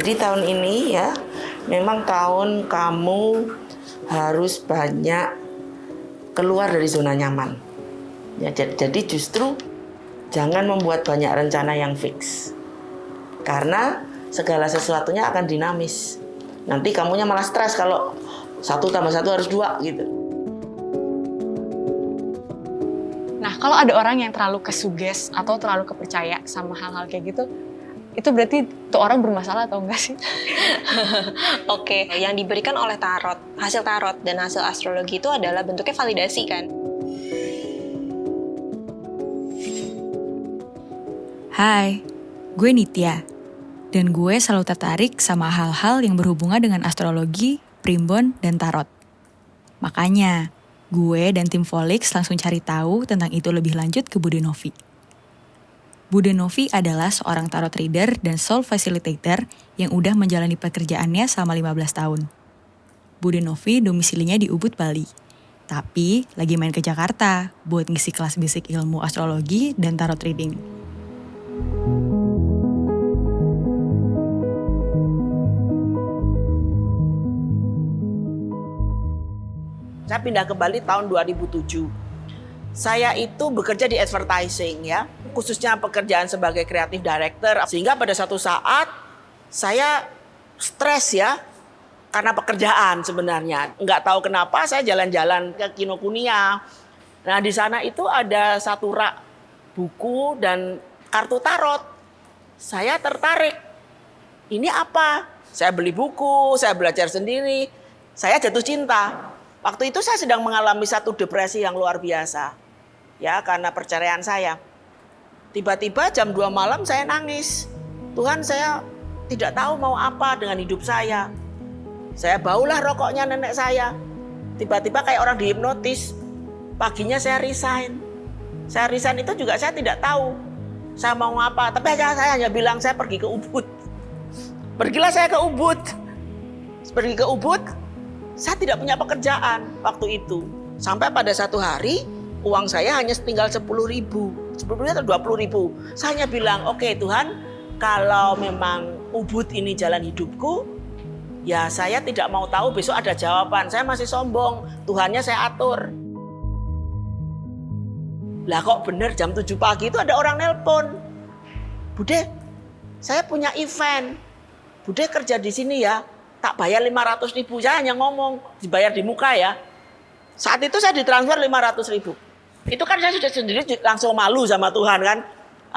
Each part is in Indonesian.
Jadi tahun ini ya, memang tahun kamu harus banyak keluar dari zona nyaman. Ya, jadi justru jangan membuat banyak rencana yang fix. Karena segala sesuatunya akan dinamis. Nanti kamunya malah stres kalau 1 + 1 harus 2 gitu. Nah, kalau ada orang yang terlalu kesuges atau terlalu kepercaya sama hal-hal kayak gitu, itu berarti tuh orang bermasalah atau enggak sih? Oke, yang diberikan oleh hasil tarot dan hasil astrologi itu adalah bentuknya validasi kan? Hai, gue Nitya. Dan gue selalu tertarik sama hal-hal yang berhubungan dengan astrologi, primbon, dan tarot. Makanya, gue dan tim Volix langsung cari tahu tentang itu lebih lanjut ke Bude Novi. Bude Novi adalah seorang tarot reader dan soul facilitator yang udah menjalani pekerjaannya selama 15 tahun. Bude Novi domisilinya di Ubud, Bali. Tapi lagi main ke Jakarta buat ngisi kelas basic ilmu astrologi dan tarot reading. Saya pindah ke Bali tahun 2007. Saya itu bekerja di advertising ya, khususnya pekerjaan sebagai creative director. Sehingga pada satu saat saya stres ya, karena pekerjaan sebenarnya. Nggak tahu kenapa saya jalan-jalan ke Kinokuniya. Nah di sana itu ada satu rak buku dan kartu tarot. Saya tertarik. Ini apa? Saya beli buku, saya belajar sendiri. Saya jatuh cinta. Waktu itu saya sedang mengalami satu depresi yang luar biasa. Ya, karena perceraian saya. Tiba-tiba jam 2 malam saya nangis. Tuhan, saya tidak tahu mau apa dengan hidup saya. Saya baulah rokoknya nenek saya. Tiba-tiba kayak orang dihipnotis. Paginya saya resign. Saya resign itu juga saya tidak tahu saya mau apa. Tapi saya hanya bilang saya pergi ke Ubud. Pergilah saya ke Ubud. Pergi ke Ubud. Saya tidak punya pekerjaan waktu itu. Sampai pada satu hari, uang saya hanya tinggal 10.000. 10.000 atau 20.000. Saya hanya bilang, oke Tuhan, kalau memang Ubud ini jalan hidupku, ya saya tidak mau tahu besok ada jawaban. Saya masih sombong, Tuhannya saya atur. Lah kok bener jam 7 pagi itu ada orang nelpon. Bude, saya punya event. Bude kerja di sini ya. Tak bayar 500.000, saya hanya ngomong dibayar di muka ya. Saat itu saya ditransfer 500.000. Itu kan saya sudah sendiri langsung malu sama Tuhan kan.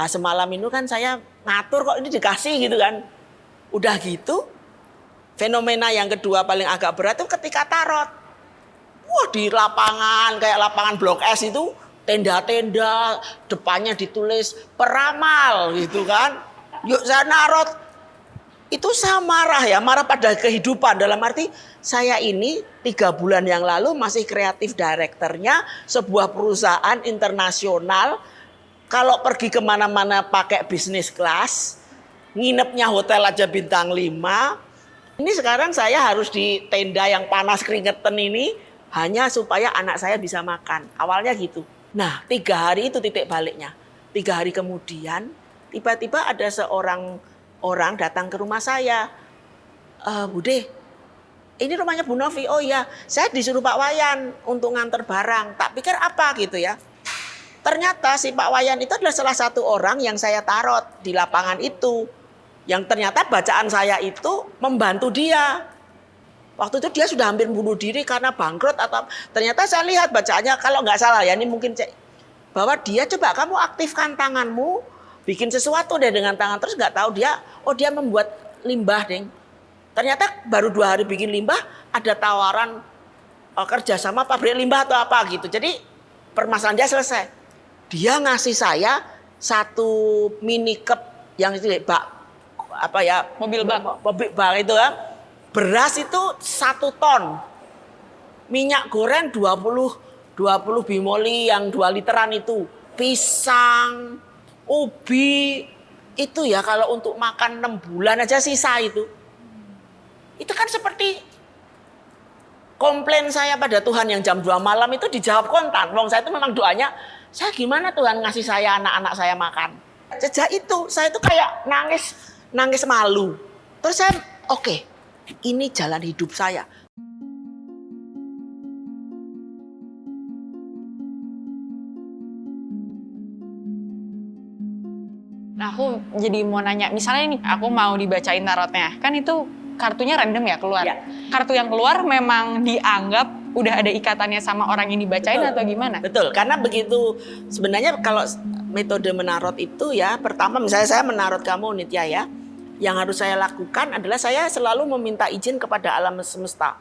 Semalam itu kan saya ngatur kok ini dikasih gitu kan. Udah gitu, fenomena yang kedua paling agak berat itu ketika tarot. Wah di lapangan kayak lapangan Blok S itu tenda-tenda, depannya ditulis peramal gitu kan. Yuk saya narot. Itu saya marah ya, marah pada kehidupan. Dalam arti saya ini 3 bulan yang lalu masih kreatif direkturnya sebuah perusahaan internasional. Kalau pergi kemana-mana pakai bisnis kelas, nginepnya hotel aja bintang 5. Ini sekarang saya harus di tenda yang panas keringetan ini hanya supaya anak saya bisa makan. Awalnya gitu. Nah 3 hari itu titik baliknya. 3 hari kemudian tiba-tiba ada seorang orang datang ke rumah saya. Bude, ini rumahnya Bu Novi. Oh iya, saya disuruh Pak Wayan untuk nganter barang. Tak pikir apa gitu ya. Ternyata si Pak Wayan itu adalah salah satu orang yang saya tarot di lapangan itu. Yang ternyata bacaan saya itu membantu dia. Waktu itu dia sudah hampir bunuh diri karena bangkrut atau ternyata saya lihat bacaannya kalau nggak salah ya ini mungkin bahwa dia coba kamu aktifkan tanganmu. Bikin sesuatu deh dengan tangan terus nggak tahu dia, dia membuat limbah deh. Ternyata baru 2 hari bikin limbah ada tawaran kerja sama pabrik limbah atau apa gitu. Jadi permasalahan dia selesai. Dia ngasih saya 1 mini cup yang itu bak apa ya Mobil bak itu ya. Beras itu 1 ton. Minyak goreng 20 bimoli yang 2 literan itu. Pisang, ubi itu ya kalau untuk makan 6 bulan aja sisa itu. Itu kan seperti komplain saya pada Tuhan yang jam 2 malam itu dijawab kontan. Wong saya itu memang doanya, saya gimana Tuhan ngasih saya anak-anak saya makan. Sejak itu saya itu kayak nangis malu. Terus saya, oke, ini jalan hidup saya. Nah, aku jadi mau nanya, misalnya nih, aku mau dibacain tarotnya. Kan itu kartunya random ya keluar. Ya. Kartu yang keluar memang dianggap udah ada ikatannya sama orang yang dibacain atau gimana? Betul, karena begitu sebenarnya kalau metode menarot itu ya, pertama misalnya saya menarot kamu Nitya ya, yang harus saya lakukan adalah saya selalu meminta izin kepada alam semesta.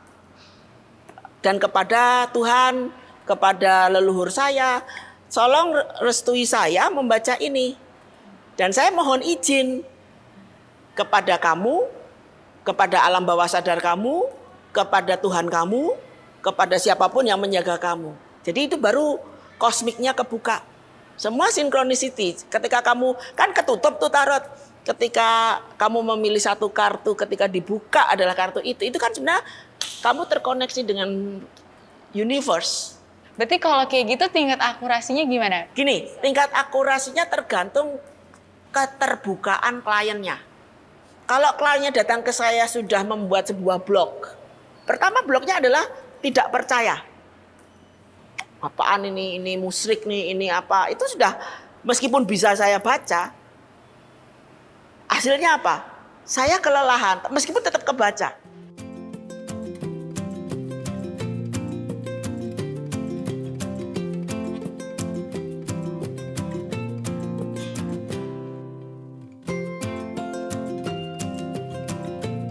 Dan kepada Tuhan, kepada leluhur saya, tolong restui saya membaca ini. Dan saya mohon izin kepada kamu, kepada alam bawah sadar kamu, kepada Tuhan kamu, kepada siapapun yang menjaga kamu. Jadi itu baru kosmiknya kebuka. Semua sinkronisiti. Ketika kamu, kan ketutup tuh tarot. Ketika kamu memilih satu kartu, ketika dibuka adalah kartu itu kan sebenarnya kamu terkoneksi dengan universe. Berarti kalau kayak gitu tingkat akurasinya gimana? Gini, tingkat akurasinya tergantung keterbukaan kliennya. Kalau kliennya datang ke saya sudah membuat sebuah blog, pertama blognya adalah tidak percaya. Apaan ini musyrik nih, ini apa? Itu sudah, meskipun bisa saya baca, hasilnya apa? Saya kelelahan, meskipun tetap kebaca.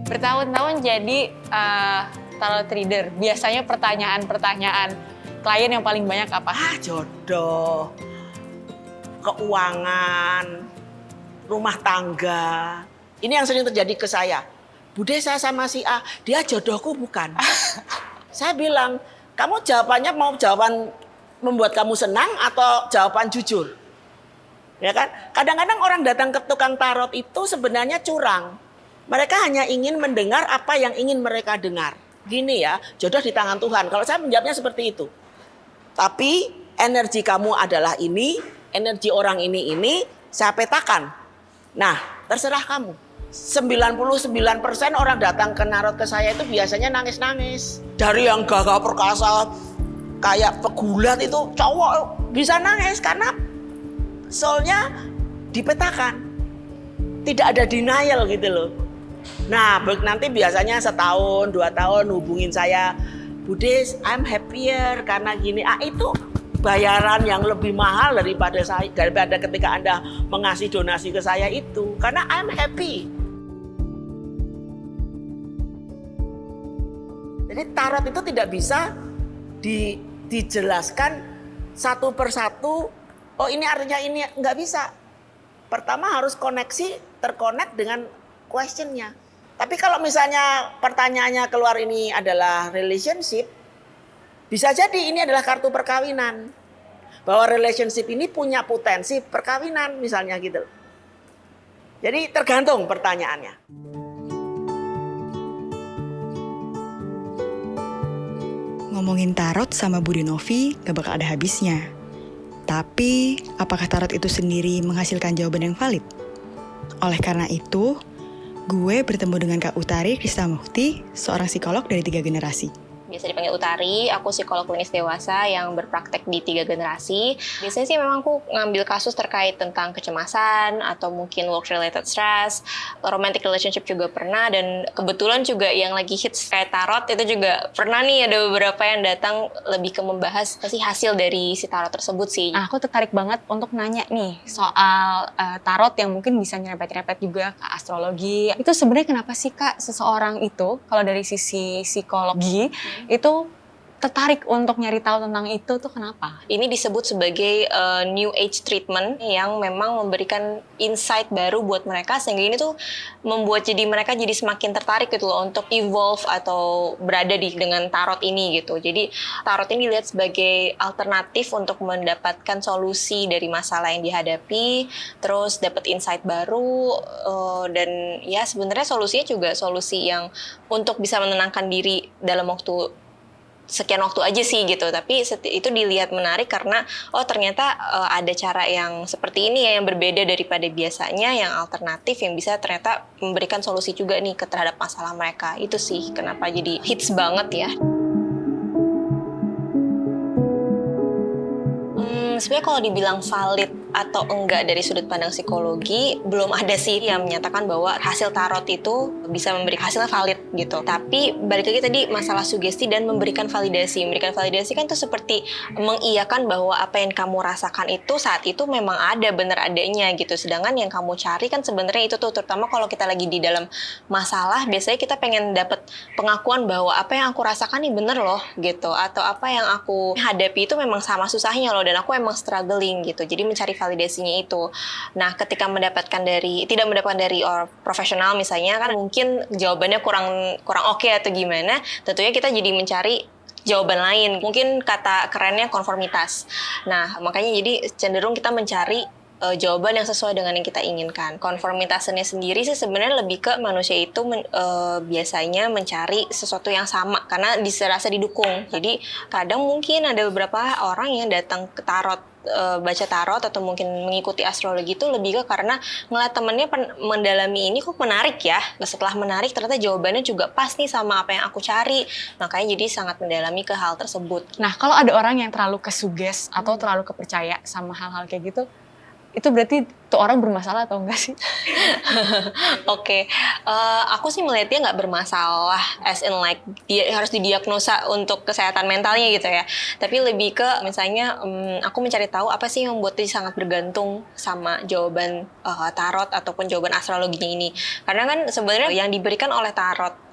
Bertahun-tahun jadi tarot reader, biasanya pertanyaan-pertanyaan klien yang paling banyak apa? Jodoh, keuangan, rumah tangga. Ini yang sering terjadi ke saya. Bude, saya sama si A, dia jodohku bukan. Saya bilang, kamu jawabannya mau jawaban membuat kamu senang atau jawaban jujur? Ya kan? Kadang-kadang orang datang ke tukang tarot itu sebenarnya curang. Mereka hanya ingin mendengar apa yang ingin mereka dengar. Gini ya, jodoh di tangan Tuhan. Kalau saya menjawabnya seperti itu. Tapi energi kamu adalah ini, energi orang ini, saya petakan. Nah, terserah kamu. 99% orang datang ke narot ke saya itu biasanya nangis-nangis. Dari yang gagah perkasa, kayak pegulat itu cowok bisa nangis karena soulnya dipetakan. Tidak ada denial gitu loh. Nah, nanti biasanya setahun, 2 tahun hubungin saya, Bude, I'm happier karena gini. Itu bayaran yang lebih mahal daripada ketika Anda mengasih donasi ke saya itu. Karena I'm happy. Jadi tarot itu tidak bisa dijelaskan satu persatu. Oh ini artinya ini, nggak bisa. Pertama harus terkonek dengan questionnya. Tapi kalau misalnya pertanyaannya keluar ini adalah relationship, bisa jadi ini adalah kartu perkawinan. Bahwa relationship ini punya potensi perkawinan misalnya gitu. Jadi tergantung pertanyaannya. Ngomongin tarot sama Bude Novi gak bakal ada habisnya. Tapi, apakah tarot itu sendiri menghasilkan jawaban yang valid? Oleh karena itu, gue bertemu dengan Kak Utari Kristamukti, seorang psikolog dari 3 generasi. Biasa dipanggil Utari, aku psikolog klinis dewasa yang berpraktek di 3 generasi. Biasanya sih memang aku ngambil kasus terkait tentang kecemasan atau mungkin work-related stress, romantic relationship juga pernah, dan kebetulan juga yang lagi hits kayak tarot itu juga pernah nih ada beberapa yang datang lebih ke membahas sih hasil dari si tarot tersebut sih. Nah, aku tertarik banget untuk nanya nih soal tarot yang mungkin bisa nyerempet-nyerempet juga ke astrologi. Itu sebenarnya kenapa sih Kak seseorang itu kalau dari sisi psikologi itu tertarik untuk nyari tahu tentang itu tuh kenapa? Ini disebut sebagai new age treatment yang memang memberikan insight baru buat mereka, sehingga ini tuh membuat mereka jadi semakin tertarik gitu loh untuk evolve atau berada dengan tarot ini gitu. Jadi tarot ini dilihat sebagai alternatif untuk mendapatkan solusi dari masalah yang dihadapi, terus dapat insight baru, dan ya sebenarnya solusinya juga solusi yang untuk bisa menenangkan diri dalam waktu sekian waktu aja sih gitu, tapi itu dilihat menarik karena ternyata ada cara yang seperti ini ya, yang berbeda daripada biasanya, yang alternatif, yang bisa ternyata memberikan solusi juga nih terhadap masalah mereka. Itu sih kenapa jadi hits banget ya. Sebenarnya kalau dibilang valid atau enggak dari sudut pandang psikologi, belum ada sih yang menyatakan bahwa hasil tarot itu bisa memberi hasilnya valid gitu. Tapi balik lagi tadi masalah sugesti dan memberikan validasi. Memberikan validasi kan itu seperti mengiyakan bahwa apa yang kamu rasakan itu saat itu memang ada, bener adanya gitu. Sedangkan yang kamu cari kan sebenarnya itu tuh, terutama kalau kita lagi di dalam masalah, biasanya kita pengen dapet pengakuan bahwa apa yang aku rasakan nih bener loh gitu. Atau apa yang aku hadapi itu memang sama susahnya loh, dan aku emang struggling gitu. Jadi mencari validasinya itu. Nah, ketika tidak mendapatkan dari profesional misalnya, kan mungkin jawabannya kurang oke atau gimana, tentunya kita jadi mencari jawaban lain. Mungkin kata kerennya konformitas. Nah, makanya jadi cenderung kita mencari jawaban yang sesuai dengan yang kita inginkan. Konformitasnya sendiri sih sebenarnya lebih ke manusia itu biasanya mencari sesuatu yang sama karena dirasa didukung. Jadi kadang mungkin ada beberapa orang yang datang ke tarot, baca tarot atau mungkin mengikuti astrologi itu lebih ke karena ngeliat temennya mendalami ini kok menarik ya. Setelah menarik ternyata jawabannya juga pas nih sama apa yang aku cari. Makanya jadi sangat mendalami ke hal tersebut. Nah, kalau ada orang yang terlalu kesuges atau terlalu kepercaya sama hal-hal kayak gitu, itu berarti tuh orang bermasalah atau enggak sih? Oke, aku sih melihatnya nggak bermasalah, as in like dia harus didiagnosa untuk kesehatan mentalnya gitu ya. Tapi lebih ke misalnya aku mencari tahu apa sih yang membuat dia sangat bergantung sama jawaban tarot ataupun jawaban astrologinya ini. Karena kan sebenarnya yang diberikan oleh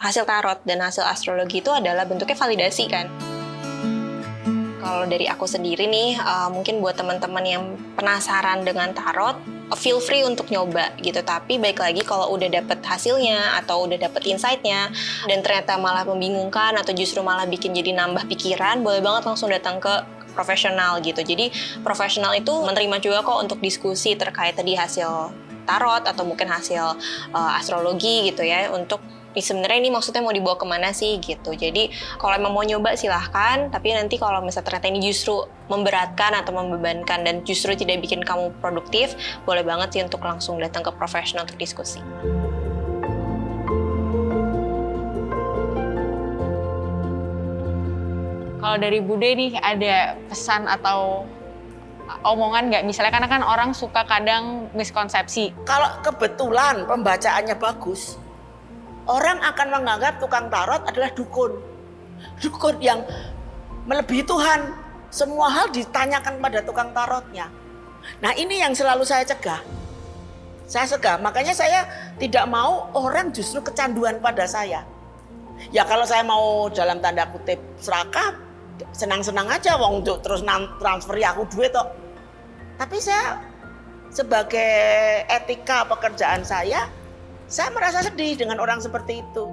hasil tarot dan hasil astrologi itu adalah bentuknya validasi kan. Kalau dari aku sendiri nih, mungkin buat teman-teman yang penasaran dengan tarot, feel free untuk nyoba gitu. Tapi baik lagi kalau udah dapet hasilnya atau udah dapet insight-nya dan ternyata malah membingungkan atau justru malah bikin jadi nambah pikiran, boleh banget langsung datang ke profesional gitu. Jadi profesional itu menerima juga kok untuk diskusi terkait tadi hasil tarot atau mungkin hasil astrologi gitu ya, untuk sebenarnya ini maksudnya mau dibawa kemana sih gitu. Jadi kalau emang mau nyoba silahkan, tapi nanti kalau misalnya ternyata ini justru memberatkan atau membebankan dan justru tidak bikin kamu produktif, boleh banget sih untuk langsung datang ke profesional untuk diskusi. Kalau dari Bude nih ada pesan atau omongan nggak? Misalnya karena kan orang suka kadang miskonsepsi. Kalau kebetulan pembacaannya bagus, orang akan menganggap tukang tarot adalah dukun. Dukun yang melebihi Tuhan. Semua hal ditanyakan pada tukang tarotnya. Nah, ini yang selalu saya cegah. Saya cegah, makanya saya tidak mau orang justru kecanduan pada saya. Ya kalau saya mau dalam tanda kutip serakah, senang-senang aja wong terus transfer aku duit toh. Tapi saya sebagai etika pekerjaan saya merasa sedih dengan orang seperti itu.